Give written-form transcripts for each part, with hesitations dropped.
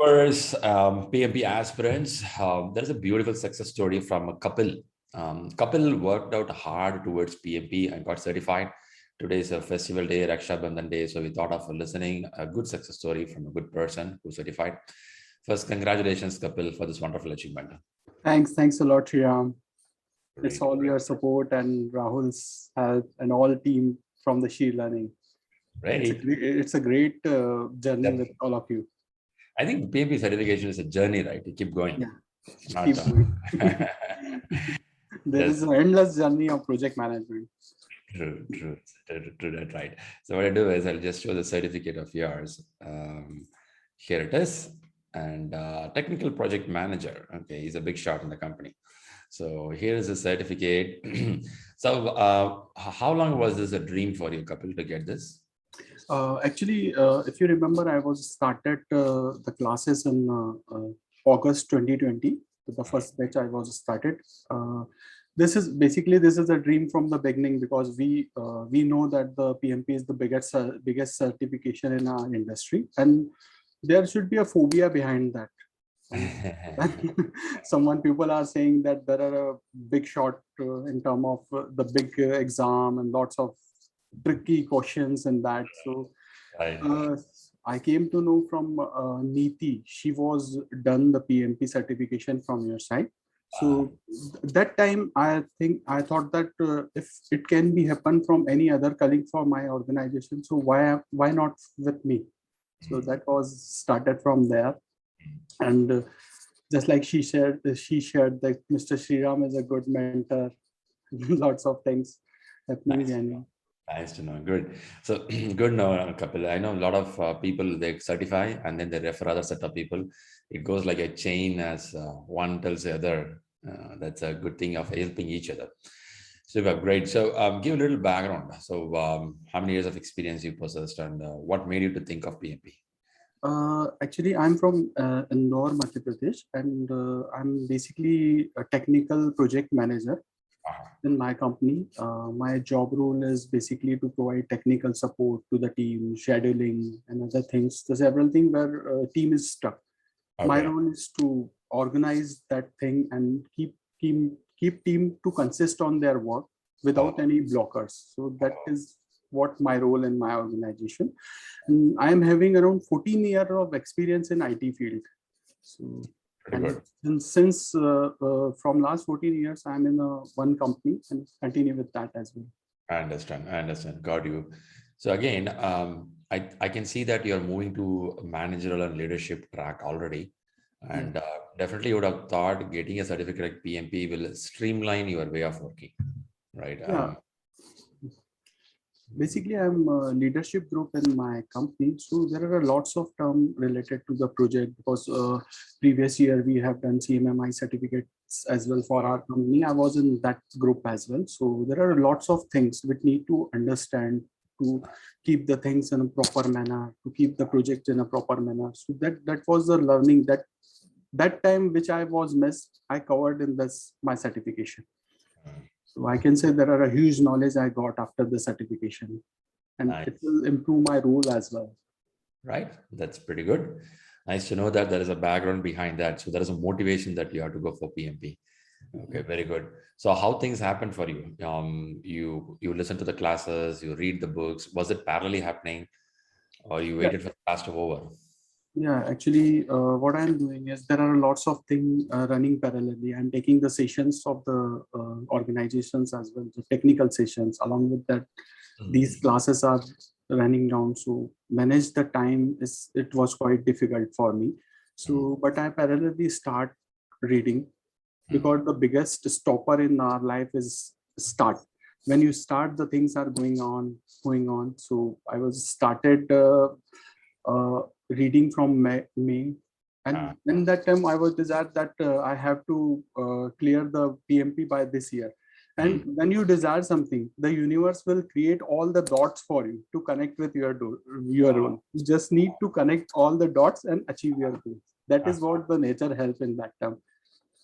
viewers, PMP aspirants, there's a beautiful success story from a couple. Couple worked out hard towards PMP and got certified. Today is a festival day, Raksha Bandhan day. So we thought of listening a good success story from a good person who certified. First, congratulations, couple, for this wonderful achievement. Thanks a lot, Sriram. It's Great. all your support and Rahul's help and all team from the She Learning. Great. It's a great journey with all of you. I think PMP certification is a journey, right? You keep going. Yeah. Not, Keep going. There is an endless journey of project management. True, that right. So what I do is I'll just show the certificate of yours. Here it is. And technical project manager. Okay, he's a big shot in the company. So here is a certificate. So how long was this a dream for you couple to get this? Actually, if you remember, I was started the classes in August 2020. The first batch I was started. This is a dream from the beginning because we know that the PMP is the biggest certification in our industry, and there should be a phobia behind that. People are saying that there are a big shot in terms of the big exam and lots of tricky questions and that. So I came to know from Neeti. She was done the PMP certification from your side. So that time I thought that if it can be happen from any other colleague for my organization, so why not with me? So that was started from there. And just like she shared that Mr. Sriram is a good mentor. Lots of things happening. Nice to know. Good. So good know, couple. I know a lot of people, they certify and then they refer other set of people. It goes like a chain as one tells the other. That's a good thing of helping each other. Super, great. So give a little background. So how many years of experience you possessed and what made you to think of PMP? Actually, I'm from Indore, Madhya Pradesh, and I'm basically a technical project manager in my company. My job role is basically to provide technical support to the team, scheduling and other things. There's several things where team is stuck. Okay. My role is to organize that thing and keep team to consist on their work without any blockers. So that is what my role in my organization. And I am having around 14 years of experience in IT field. So and since from last 14 years, I'm in one company and continue with that as well. I understand. Got you. So again, I can see that you're moving to managerial and leadership track already. And definitely you would have thought getting a certificate like PMP will streamline your way of working, right? Yeah. Basically, I'm a leadership group in my company. So there are lots of terms related to the project because previous year we have done CMMI certificates as well for our company. I was in that group as well. So there are lots of things which need to understand to keep the things in a proper manner, to keep the project in a proper manner. So that was the learning that time which I was missed, I covered in this my certification. So I can say there are a huge knowledge I got after the certification, and it will improve my role as well. Right, that's pretty good. Nice to know that there is a background behind that. So there is a motivation that you have to go for PMP. Okay, very good. So how things happen for you? You listen to the classes, you read the books. Was it parallelly happening, or you waited for the class to over? Yeah, actually, what I'm doing is there are lots of things running parallelly. I'm taking the sessions of the organizations as well, the technical sessions. Along with that, these classes are running down. So manage the time it was quite difficult for me. So, but I parallelly start reading because the biggest stopper in our life is start. When you start, the things are going on. So I was started. Reading from May, and in that time I was desired that I have to clear the PMP by this year. And when you desire something, the universe will create all the dots for you to connect with your role. You just need to connect all the dots and achieve your goal. That is what the nature help in that term.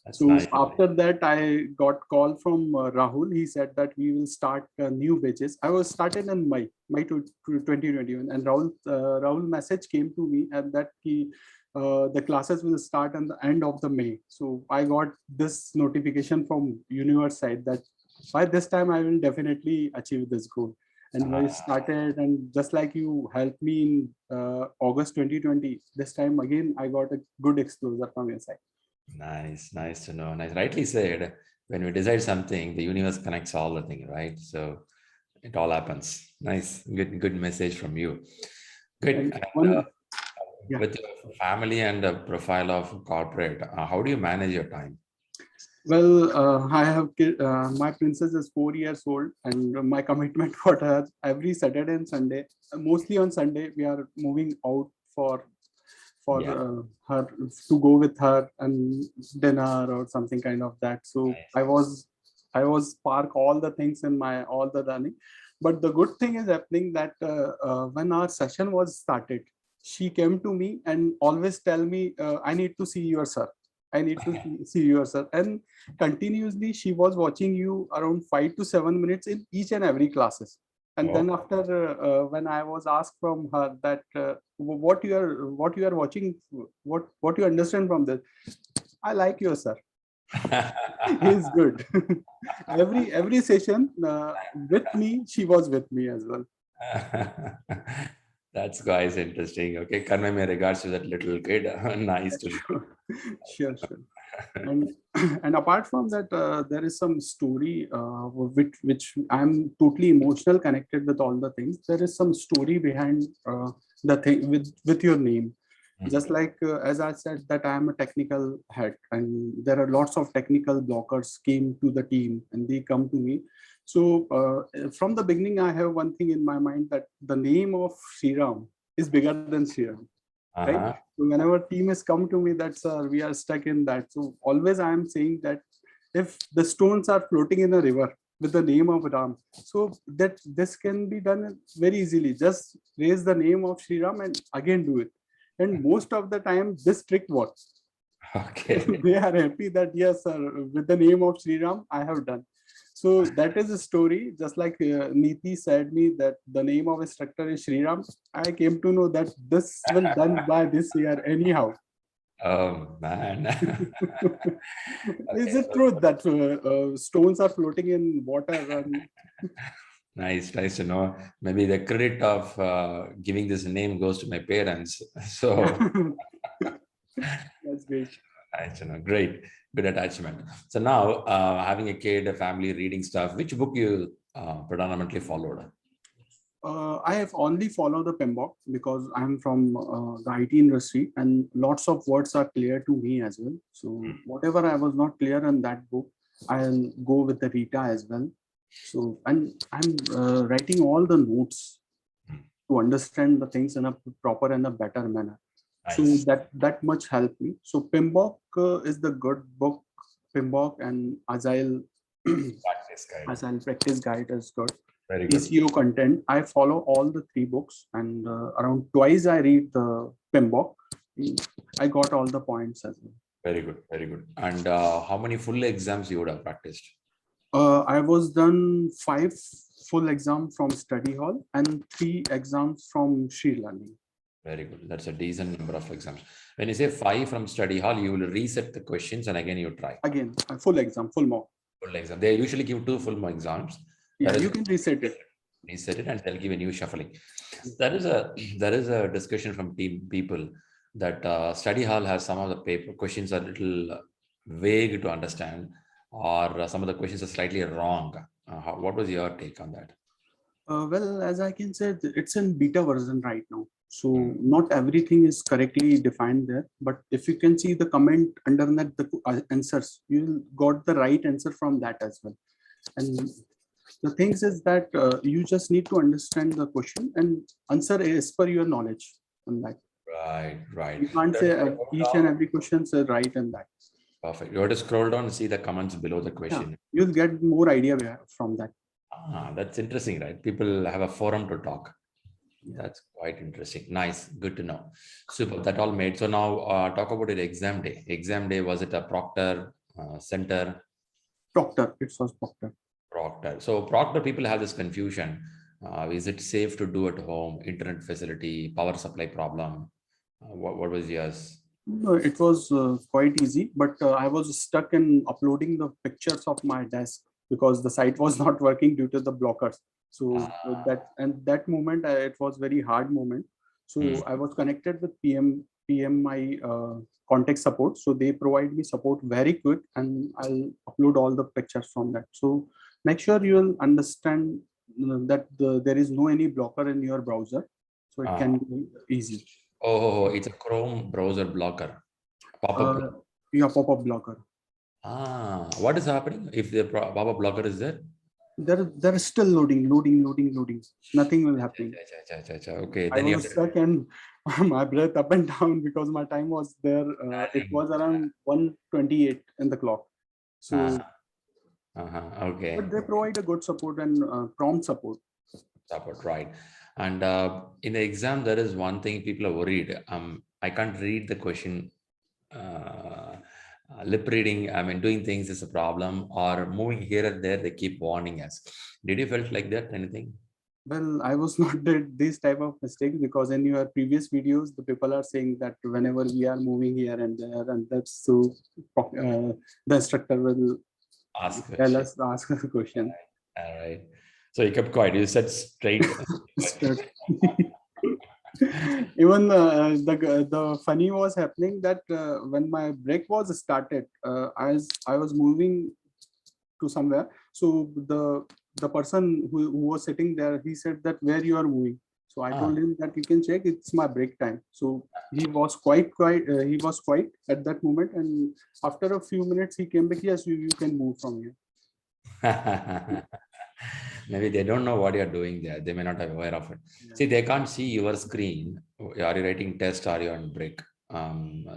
That's So nice. after that, I got call from Rahul. He said that we will start new batches. I was started in May 2021, and Rahul message came to me and that the classes will start at the end of the May. So I got this notification from universe side that by this time I will definitely achieve this goal. And we started, and just like you helped me in August 2020, this time again I got a good exposure from your side. Nice, nice to know. Nice. Rightly said. When we decide something, the universe connects all the things, right? So it all happens. Nice, good message from you. Good. And And, one, yeah. with your family and a profile of corporate, how do you manage your time? Well, I have my princess is 4 years old, and my commitment for her every Saturday and Sunday, mostly on Sunday, we are moving out for Yeah. her to go with her and dinner or something kind of that. So Nice. I was park all the things in my all the running, but the good thing is happening that when our session was started, she came to me and always tell me, I need to see your sir. I need to see your sir. And continuously she was watching you around 5 to 7 minutes in each and every classes. And Oh, then after when I was asked from her that what you are watching, what you understand from this, I like your sir. He's good. Every session with me, she was with me as well. that's quite interesting. Okay, convey my regards to that little kid. Nice to know. Sure, sure. And and apart from that, there is some story which I'm totally emotional connected with all the things. There is some story behind the thing with your name. Just like as I said that I am a technical head, and there are lots of technical blockers came to the team and they come to me. So from the beginning, I have one thing in my mind that the name of Sriram is bigger than Sriram, right? Uh-huh. So whenever team has come to me, that's we are stuck in that. So always I am saying that if the stones are floating in a river with the name of Ram, so that this can be done very easily. Just raise the name of Sri Ram and again do it. And most of the time, this trick works. Okay. They are happy that yes, sir, with the name of Sri Ram, I have done. So that is a story. Just like Neeti said me that the name of instructor is Sri Ram, I came to know that this will done by this year anyhow. Oh man. Is Okay, it true that stones are floating in water? And nice, nice to know. Maybe the credit of giving this name goes to my parents. So that's great. nice to know. Great, good attachment. So now, having a kid, a family, reading stuff. Which book you predominantly followed? I have only followed the PMBOK because I'm from the IT industry and lots of words are clear to me as well. So whatever I was not clear in that book, I'll go with the Rita as well. So and I'm writing all the notes to understand the things in a proper and a better manner. So Nice. that much helped me. So PMBOK is the good book. PMBOK and Agile Practice guide. Agile practice guide is good. Very good. ACO content. I follow all the three books, and around twice I read the PMBOK. I got all the points as well. Very good. Very good. And how many full exams you would have practiced? I was done 5 full exam from study hall and 3 exams from Sri Learning. Very good. That's a decent number of exams. When you say 5 from study hall, you will reset the questions and again you try. Again, a full exam, full mock. Full exam. They usually give 2 full mock exams. Yeah, you can reset it. Reset it and they'll give a new shuffling. There is a discussion from team people that study hall has some of the paper questions are a little vague to understand, or some of the questions are slightly wrong. What was your take on that? Well, as I can say, it's in beta version right now. So not everything is correctly defined there. But if you can see the comment underneath the answers, you got the right answer from that as well. And the things is that you just need to understand the question and answer as per your knowledge on that. Right, right. You can't say each and every question is right and that. Perfect. You have to scroll down and see the comments below the Yeah, question. you'll get more idea from that. That's interesting, right? People have a forum to talk. That's quite interesting. Nice. Good to know. Super. That all made. So now talk about it. Exam day. Exam day, was it a proctor? Center? Proctor. It was Proctor. Proctor. So Proctor, people have this confusion. Is it safe to do at home? Internet facility, power supply problem. What was yours? No, it was quite easy, but I was stuck in uploading the pictures of my desk because the site was not working due to the blockers. So that moment, it was very hard moment. So I was connected with my contact support. So they provide me support very quick, and I'll upload all the pictures from that. So make sure you will understand that there is no any blocker in your browser, so it can be easy. Oh, it's a Chrome browser blocker. Pop-up. Yeah, pop-up blocker. What is happening if the pop-up blocker is there? They're still loading. Nothing will happen. Okay, I was stuck and my breath up and down because my time was there. It was around 1:28 in the clock. So okay. But they provide a good support and prompt support. Support, right. And in the exam, there is one thing people are worried. I can't read the question. Lip reading, I mean, doing things is a problem, or moving here and there, they keep warning us. Did you felt like that? Anything? Well, I was not did this type of mistake because in your previous videos, the people are saying that whenever we are moving here and there, and that's so the instructor will ask a question. All right. So you kept quiet. You said straight. Even the funny was happening that when my break was started, as I was moving to somewhere, so the person who was sitting there, he said that where you are moving. So I told him that you can check, it's my break time. So he was quite he was quiet at that moment, and after a few minutes he came back. Yes, you can move from here. Maybe they don't know what you're doing there. They may not be aware of it. Yeah. See, they can't see your screen. Are you writing test? Are you on break?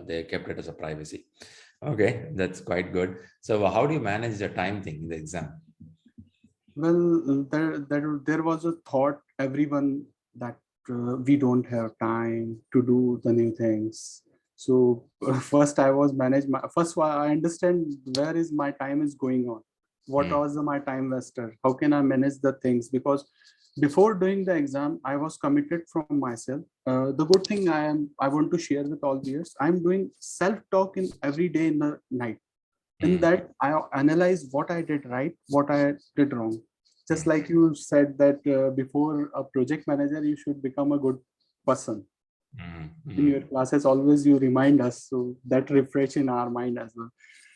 They kept it as a privacy. Okay, that's quite good. So how do you manage the time thing in the exam? Well, there was a thought, everyone, that we don't have time to do the new things. So first I was managed. First I understand where is my time is going on. What was my time wasted? How can I manage the things? Because before doing the exam, I was committed from myself. The good thing I want to share with all viewers, I'm doing self-talk in every day in the night. In that, I analyze what I did right, what I did wrong. Just like you said that before a project manager, you should become a good person. In your classes, always you remind us, so that refresh in our mind as well.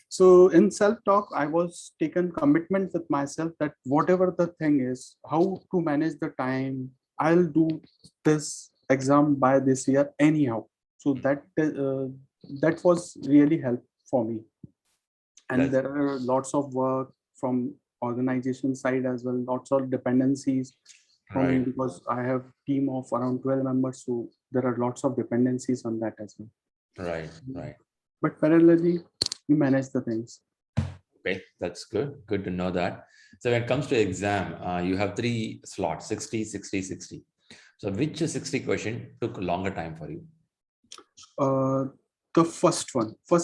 So in self-talk, I was taken commitment with myself that whatever the thing is, how to manage the time, I'll do this exam by this year anyhow. So that was really help for me. And there are lots of work from organization side as well, lots of dependencies from me, because I have team of around 12 members. So there are lots of dependencies on that as well. Right. But parallelly, we manage the things. Okay, that's good. Good to know that. So when it comes to exam, you have 3 slots, 60, 60, 60. So which 60 question took a longer time for you? The first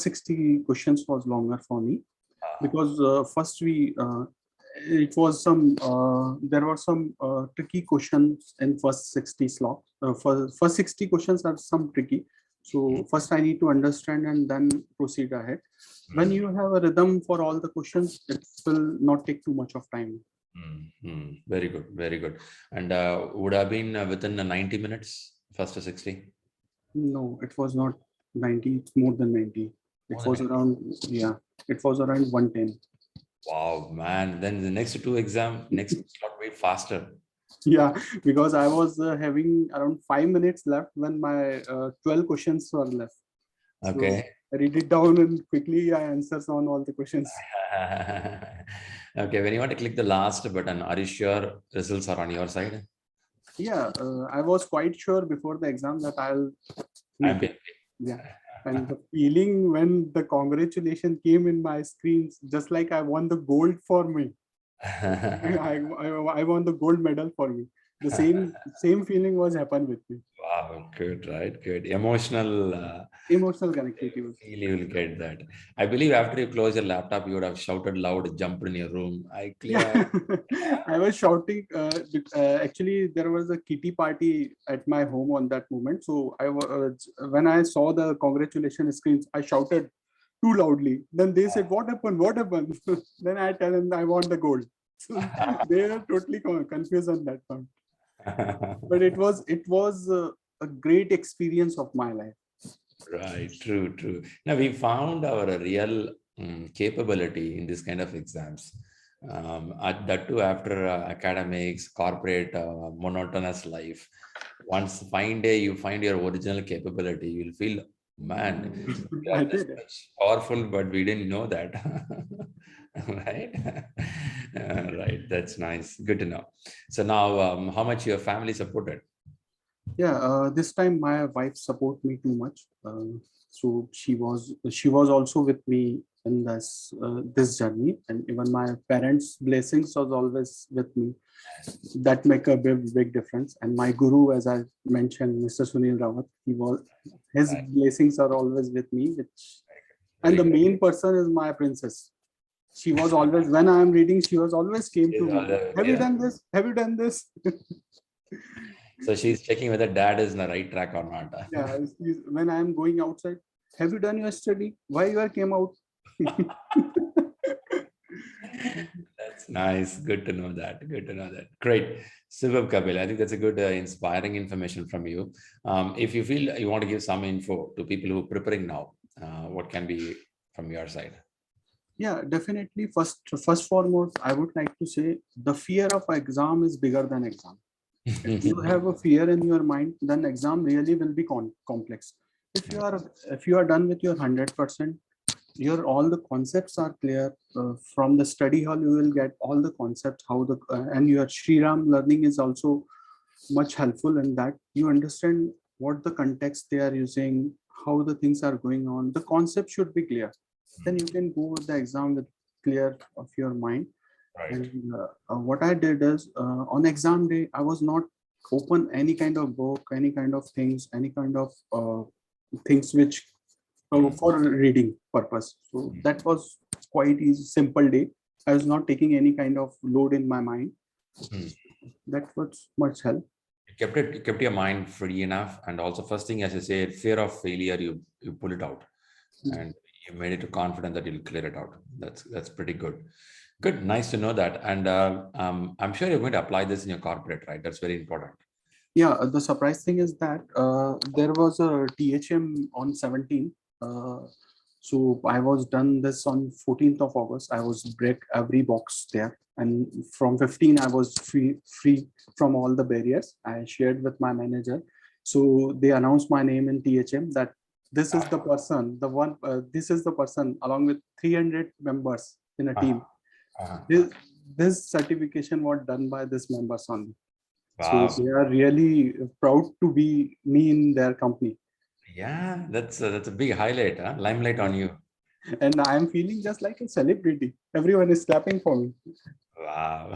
60 questions was longer for me, because first it was there were some tricky questions in first 60 slots. First 60 questions are some tricky. So first I need to understand and then proceed ahead. When you have a rhythm for all the questions, it will not take too much of time. Very good, very good. And would have been within 90 minutes, first to 60? No, it was not 90, it's more than 90. It was around, yeah, it was around 110. Wow, man. Then the next 2 exam, next slot way faster. Yeah, because I was having around 5 minutes left when my 12 questions were left. Okay. So I read it down and quickly I answers on all the questions. Okay, when you want to click the last button, are you sure results are on your side? Yeah, I was quite sure before the exam that I'll make it. Yeah. And the feeling when the congratulation came in my screens, just like I won the gold for me. I won the gold medal for me. The same feeling was happened with me. Wow, good, right? Good. Emotional Emotional connectivity. You will get that. I believe after you close your laptop, you would have shouted loud, jumped in your room. I clear. Yeah, I was shouting. Actually, there was a kitty party at my home on that moment. So when I saw the congratulation screens, I shouted too loudly. Then they said, "What happened? What happened?" Then I tell them I want the gold. So they are totally confused on that one. But it was a great experience of my life. Right, true. Now we found our real capability in this kind of exams. That too after academics, corporate, monotonous life. Once fine day you find your original capability, you'll feel, man, we I are this did. much powerful, but we didn't know that. Right? Right, that's nice. Good to know. So now, how much your family supported? Yeah, this time my wife support me too much. So she was also with me in this journey, and even my parents' blessings was always with me. That make a big difference. And my guru, as I mentioned, Mr. Sunil Rawat, his Right. blessings are always with me. And Very the good. main person is my princess. She was always, when I am reading, she was always came to Is me. all the- Have you yeah. done this? Have you done this? So she's checking whether dad is in the right track or not. Yeah, when I'm going outside, have you done your study? Why you are came out? That's nice. Good to know that. Good to know that. Great. Subhab Kapil, I think that's a good, inspiring information from you. If you feel you want to give some info to people who are preparing now, what can be from your side? Yeah, definitely. First foremost, I would like to say the fear of exam is bigger than exam. If you have a fear in your mind, then exam really will be complex. If you are done with your 100%, your all the concepts are clear. From the study hall you will get all the concepts, how the and your Shriram learning is also much helpful in that you understand what the context they are using, how the things are going on. The concept should be clear, then you can go with the exam with clear of your mind. Right. And what I did is, on exam day I was not open any kind of book, any kind of things, any kind of things which for reading purpose. So that was quite easy, simple day. I was not taking any kind of load in my mind. Hmm. That was much help. You kept your mind free enough, and also first thing, as you said, fear of failure, you pull it out, and you made it confident that you'll clear it out. That's pretty good. Good, nice to know that. And I'm sure you're going to apply this in your corporate, right? That's very important. Yeah, the surprise thing is that there was a THM on 17th. So I was done this on 14th of August. I was break every box there. And from 15, I was free from all the barriers. I shared with my manager. So they announced my name in THM that this is the person, this is the person along with 300 members in a team. Uh-huh. This certification was done by this members only. So Wow. they are really proud to be me in their company. Yeah, that's a big highlight, huh? Limelight on you. And I am feeling just like a celebrity. Everyone is clapping for me. Wow.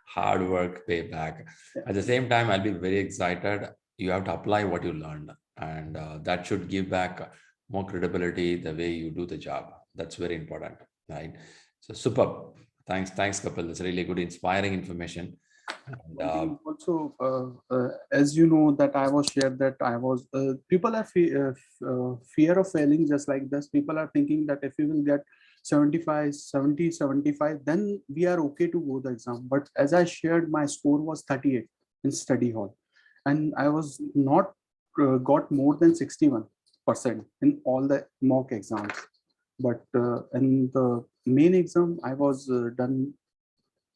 Hard work, payback. Yeah. At the same time, I'll be very excited. You have to apply what you learned, and that should give back more credibility the way you do the job. That's very important, right? So, superb. Thanks, Kapil. That's really good, inspiring information. And One thing also, as you know, that I was shared that I was, people are fear of failing just like this. People are thinking that if you will get 75, 70, 75, then we are okay to go the exam. But as I shared, my score was 38 in study hall. And I was not got more than 61% in all the mock exams. But in the main exam, I was done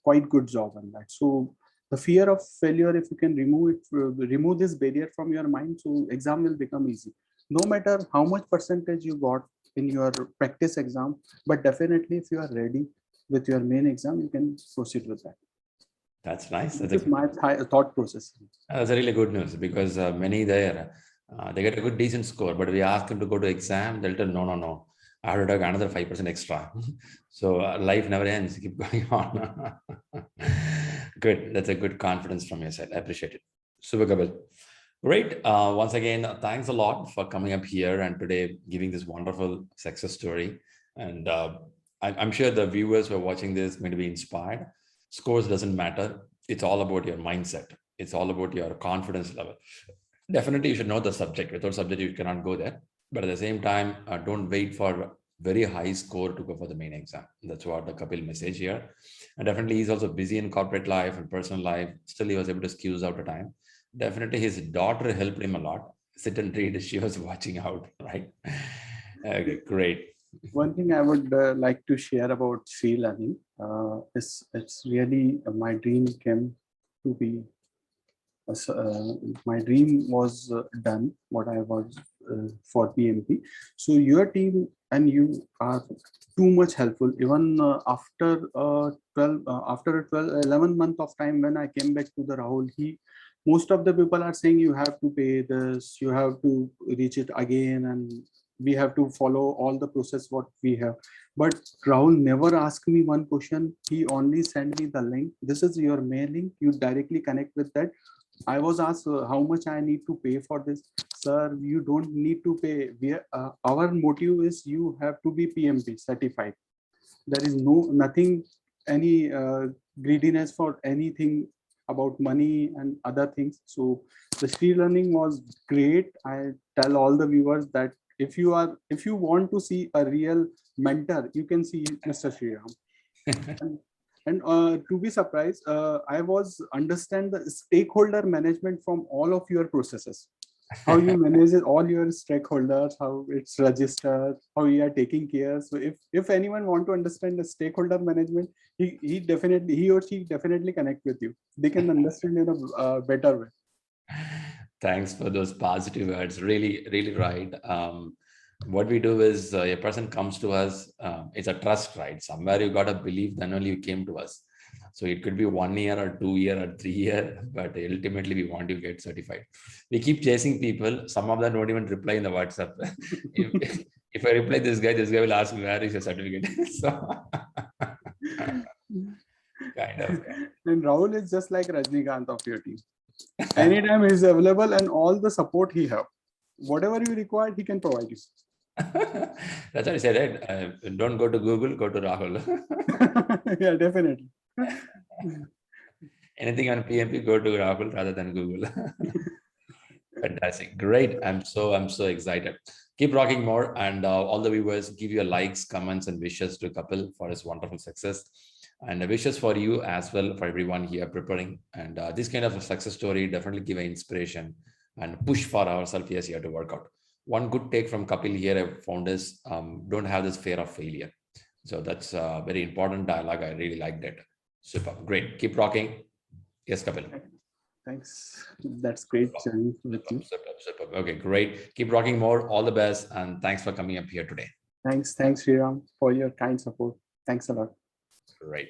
quite good job on that. So the fear of failure, if you can remove it, remove this barrier from your mind, so exam will become easy. No matter how much percentage you got in your practice exam, but definitely if you are ready with your main exam, you can proceed with that. that's nice. This is my thought process. That's a really good news because many there, they get a good decent score, but we ask them to go to exam, they'll tell no. I have to take another 5% extra. So life never ends. Keep going on. Good. That's a good confidence from your side. I appreciate it. Super Kapil. Great. Once again, thanks a lot for coming up here and today giving this wonderful success story. And I'm sure the viewers who are watching this may be inspired. Scores doesn't matter. It's all about your mindset. It's all about your confidence level. Definitely, you should know the subject. Without subject, you cannot go there. But at the same time, don't wait for very high score to go for the main exam. That's what the Kapil message here. And definitely, he's also busy in corporate life and personal life. Still, he was able to squeeze out the time. Definitely, his daughter helped him a lot. Sit and read. She was watching out, right? Okay, great. One thing I would like to share about Sri Learning is it's really my dream came to be. My dream was done. What I was for PMP. So your team and you are too much helpful. Even after 11 month of time when I came back to the Rahul, most of the people are saying you have to pay this, you have to reach it again, and we have to follow all the process what we have. But Rahul never asked me one question. He only sent me the link. This is your mail link. You directly connect with that. I was asked how much I need to pay for this. Sir, you don't need to pay. Our motive is you have to be PMP certified. There is nothing, any greediness for anything about money and other things. So the Sri Learning was great. I tell all the viewers that if you want to see a real mentor, you can see Mr. Sriram. And to be surprised, I was understand the stakeholder management from all of your processes. How you manage all your stakeholders, how it's registered, how you are taking care. So if anyone want to understand the stakeholder management, he or she definitely connect with you. They can understand in a better way. Thanks for those positive words. Really, really right. What we do is a person comes to us, it's a trust, right? Somewhere you got to believe, then only you came to us. So it could be 1 year or 2 year or 3 year, but ultimately we want you to get certified. We keep chasing people. Some of them don't even reply in the WhatsApp. if I reply this guy will ask me, where is your certificate? So kind of. And Rahul is just like Rajnikant of your team. Anytime he's available and all the support he have. Whatever you require, he can provide you. That's what I said, right? Don't go to Google, go to Rahul. Yeah, definitely. Anything on PMP, go to Rahul rather than Google. Fantastic. Great. I'm so excited. Keep rocking more, and all the viewers, give your likes, comments, and wishes to Kapil for his wonderful success. And wishes for you as well, for everyone here preparing. And this kind of a success story definitely give an inspiration and push for ourselves here to work out. One good take from Kapil here I found is don't have this fear of failure. So that's a very important dialogue. I really liked it. Super. Great. Keep rocking. Yes, Kapil. Thanks. That's great journey with you. Super. Okay, great. Keep rocking more. All the best. And thanks for coming up here today. Thanks, Sriram, for your kind support. Thanks a lot. Great.